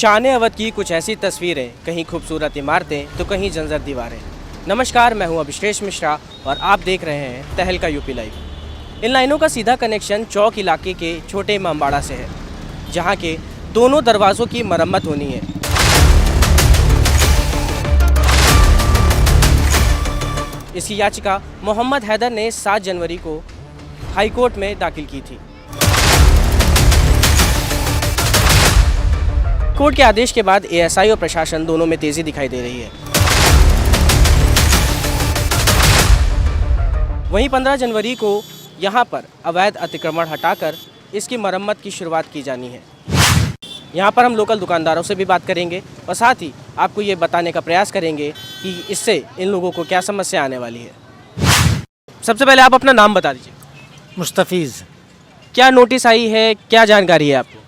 शान अवध की कुछ ऐसी तस्वीरें, कहीं खूबसूरत इमारतें तो कहीं जंजर दीवारें। नमस्कार, मैं हूं अभिषेक मिश्रा और आप देख रहे हैं तहलका यूपी लाइव। इन लाइनों का सीधा कनेक्शन चौक इलाके के छोटे इमामबाड़ा से है, जहां के दोनों दरवाज़ों की मरम्मत होनी है। इसकी याचिका मोहम्मद हैदर ने 7 जनवरी को हाईकोर्ट में दाखिल की थी। कोर्ट के आदेश के बाद एएसआई और प्रशासन दोनों में तेजी दिखाई दे रही है। वहीं 15 जनवरी को यहां पर अवैध अतिक्रमण हटाकर इसकी मरम्मत की शुरुआत की जानी है। यहां पर हम लोकल दुकानदारों से भी बात करेंगे और साथ ही आपको ये बताने का प्रयास करेंगे कि इससे इन लोगों को क्या समस्या आने वाली है। सबसे पहले आप अपना नाम बता दीजिए। मुस्तफ़ीज़। क्या नोटिस आई है, क्या जानकारी है आपको?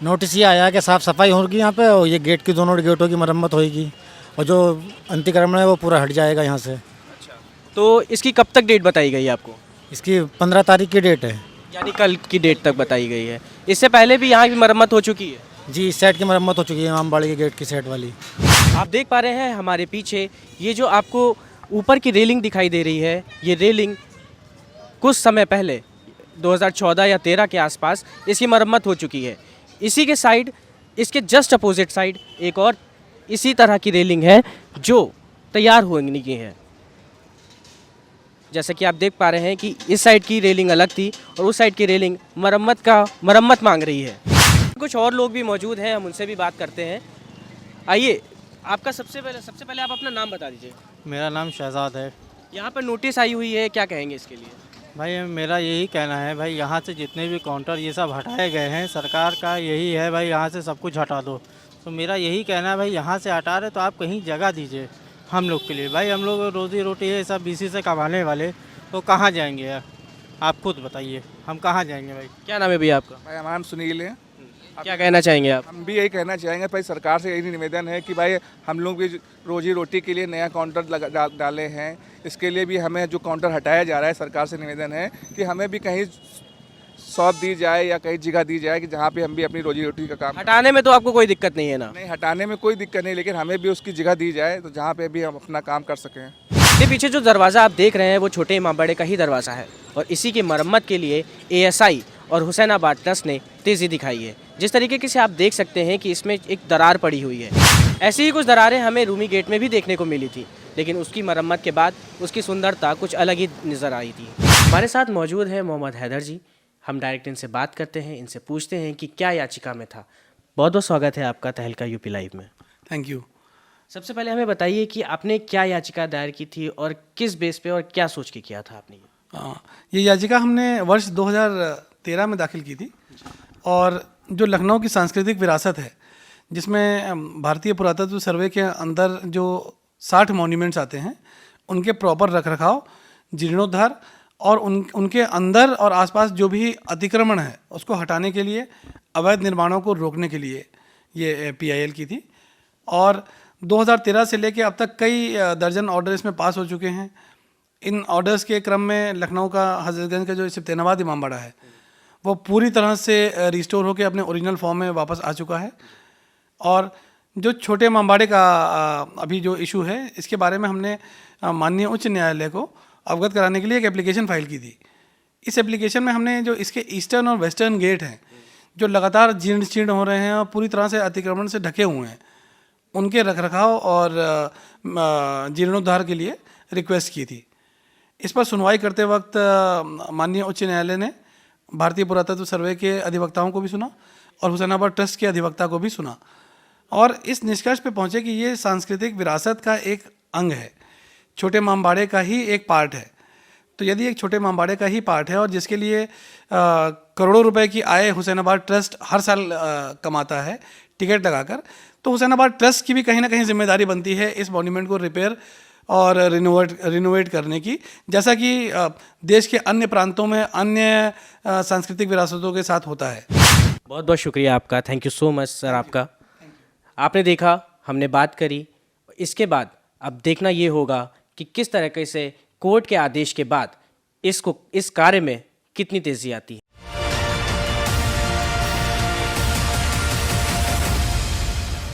नोटिस ये आया कि साफ़ सफाई होगी यहाँ पे, और ये गेट की दोनों गेटों की मरम्मत होगी और जो अतिक्रमण है वो पूरा हट जाएगा यहाँ से। तो इसकी कब तक डेट बताई गई है आपको? इसकी 15 तारीख की डेट है। यानी कल की डेट तक बताई गई है। इससे पहले भी यहाँ की मरम्मत हो चुकी है? जी, इस साइड की मरम्मत हो चुकी है, इमामबाड़े के गेट की साइड वाली। आप देख पा रहे हैं हमारे पीछे ये जो आपको ऊपर की रेलिंग दिखाई दे रही है, ये रेलिंग कुछ समय पहले 2014 या 13 के आसपास इसकी मरम्मत हो चुकी है। इसी के साइड, इसके जस्ट अपोजिट साइड एक और इसी तरह की रेलिंग है जो तैयार होने की है। जैसे कि आप देख पा रहे हैं कि इस साइड की रेलिंग अलग थी और उस साइड की रेलिंग मरम्मत मांग रही है। कुछ और लोग भी मौजूद हैं, हम उनसे भी बात करते हैं। आइए, आपका सबसे पहले आप अपना नाम बता दीजिए। मेरा नाम शहजाद है। यहाँ पर नोटिस आई हुई है, क्या कहेंगे इसके लिए? भाई मेरा यही कहना है भाई, यहाँ से जितने भी काउंटर ये सब हटाए गए हैं, सरकार का यही है भाई यहाँ से सब कुछ हटा दो। तो मेरा यही कहना है भाई, यहाँ से हटा रहे तो आप कहीं जगह दीजिए हम लोग के लिए। भाई हम लोग रोज़ी रोटी है सब इसी से कमाने वाले, तो कहाँ जाएंगे यार, आप खुद बताइए, हम कहाँ जाएंगे भाई। क्या नाम है भैया आपका? भाई हमारा नाम सुनील है। क्या कहना चाहेंगे आप? हम भी यही कहना चाहेंगे भाई, सरकार से यही निवेदन है कि भाई हम लोग भी रोजी रोटी के लिए नया काउंटर डाले हैं, इसके लिए भी हमें जो काउंटर हटाया जा रहा है, सरकार से निवेदन है कि हमें भी कहीं शॉप दी जाए या कहीं जगह दी जाए कि जहाँ पे हम भी अपनी रोजी रोटी का काम। हटाने में तो आपको कोई दिक्कत नहीं है ना? नहीं, हटाने में कोई दिक्कत नहीं, लेकिन हमें भी उसकी जगह दी जाए तो जहाँ पे भी हम अपना काम कर सकें। ये पीछे जो दरवाज़ा आप देख रहे हैं वो छोटे इमामबाड़े का ही दरवाज़ा है और इसी की मरम्मत के लिए एएसआई और हुसैनाबाद ट्रस्ट ने तेज़ी दिखाई है। जिस तरीके से आप देख सकते हैं कि इसमें एक दरार पड़ी हुई है। ऐसी ही कुछ दरारें हमें रूमी गेट में भी देखने को मिली थी, लेकिन उसकी मरम्मत के बाद उसकी सुंदरता कुछ अलग ही नज़र आई थी। हमारे साथ मौजूद है मोहम्मद हैदर जी। हम डायरेक्ट इनसे बात करते हैं, इनसे पूछते हैं कि क्या याचिका में था। बहुत बहुत स्वागत है आपका तहलका यूपी लाइव में। Thank you. सबसे पहले हमें बताइए कि आपने क्या याचिका दायर की थी और किस बेस पे और क्या सोच के किया था आपने? ये याचिका हमने वर्ष 2013 में दाखिल की थी और जो लखनऊ की सांस्कृतिक विरासत है, जिसमें भारतीय पुरातत्व सर्वे के अंदर जो 60 मॉन्यूमेंट्स आते हैं, उनके प्रॉपर रखरखाव, जीर्णोद्धार और उनके अंदर और आसपास जो भी अतिक्रमण है उसको हटाने के लिए, अवैध निर्माणों को रोकने के लिए ये पीआईएल की थी। और 2013 से लेके अब तक कई दर्जन ऑर्डर इसमें पास हो चुके हैं। इन ऑर्डर्स के क्रम में लखनऊ का हजरतगंज का जो सिब्तैनाबाद इमामबाड़ा है वो पूरी तरह से रिस्टोर होकर अपने ओरिजिनल फॉर्म में वापस आ चुका है। और जो छोटे इमामबाड़े का अभी जो इशू है, इसके बारे में हमने माननीय उच्च न्यायालय को अवगत कराने के लिए एक एप्लीकेशन फाइल की थी। इस एप्लीकेशन में हमने जो इसके ईस्टर्न और वेस्टर्न गेट हैं जो लगातार जीर्ण शीर्ण हो रहे हैं और पूरी तरह से अतिक्रमण से ढके हुए हैं, उनके रखरखाव और जीर्णोद्धार के लिए रिक्वेस्ट की थी। इस पर सुनवाई करते वक्त माननीय उच्च न्यायालय ने भारतीय पुरातत्व सर्वे के अधिवक्ताओं को भी सुना और हुसैनाबाद ट्रस्ट के अधिवक्ता को भी सुना और इस निष्कर्ष पे पहुंचे कि ये सांस्कृतिक विरासत का एक अंग है, छोटे इमामबाड़े का ही एक पार्ट है। तो यदि एक छोटे इमामबाड़े का ही पार्ट है और जिसके लिए करोड़ों रुपए की आय हुसैनाबाद ट्रस्ट हर साल कमाता है टिकट लगाकर, तो हुसैनाबाद ट्रस्ट की भी कहीं ना कहीं जिम्मेदारी बनती है इस मॉन्यूमेंट को रिपेयर और रिनोवेट करने की, जैसा कि देश के अन्य प्रांतों में अन्य सांस्कृतिक विरासतों के साथ होता है। बहुत बहुत शुक्रिया आपका, thank you so much sir आपका। आपने देखा, हमने बात करी। इसके बाद अब देखना ये होगा कि किस तरीके से कोर्ट के आदेश के बाद इस कार्य में कितनी तेज़ी आती है।